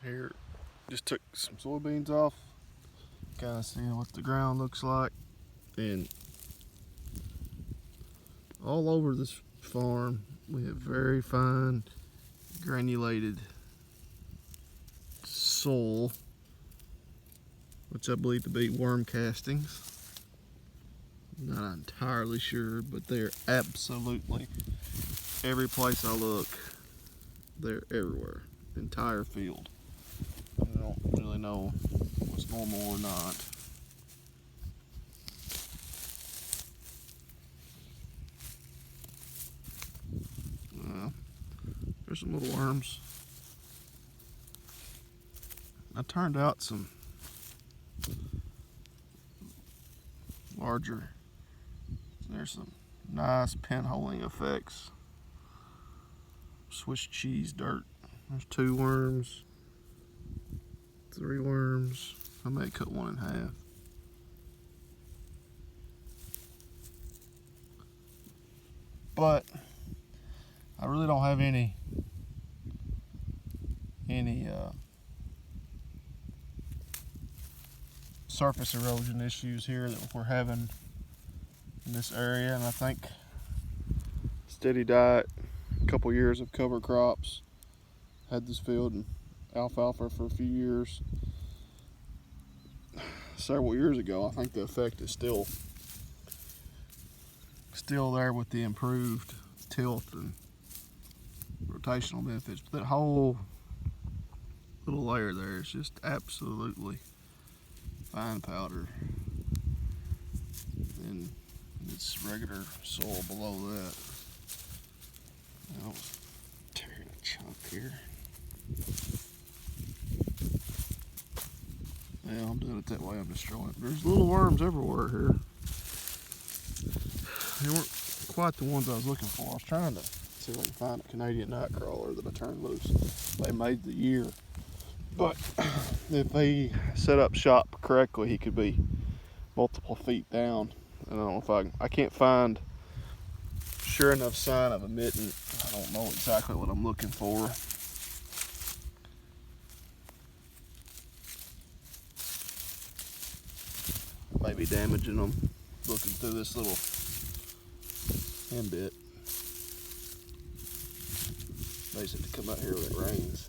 Here, just took some soybeans off, kind of seeing what the ground looks like. And all over this farm, we have very fine granulated soil, which I believe to be worm castings. I'm not entirely sure, but they're absolutely every place I look, they're everywhere. The entire field. I don't really know what's normal or not. There's some little worms. I turned out some larger. There's some nice pinholing effects. Swiss cheese dirt. There's 2 worms, 3 worms. I may cut one in half. But I really don't have any surface erosion issues here that we're having in this area, and I think steady diet, a couple years of cover crops, had this field in alfalfa for a few years. Several years ago, I think the effect is still there with the improved tilth and rotational benefits. But that whole little layer there is just absolutely fine powder, and it's regular soil below that. I'll tear a chunk here. Yeah, I'm doing it that way. I'm destroying it. There's little worms everywhere here. They weren't quite the ones I was looking for. I was trying to see if I can find a Canadian nightcrawler that I turned loose. They made the year. But if he set up shop correctly, he could be multiple feet down. I don't know if I can't find sure enough sign of a mitten. I don't know exactly what I'm looking for. Maybe damaging them. Looking through this little end bit. They said to come out here when it rains.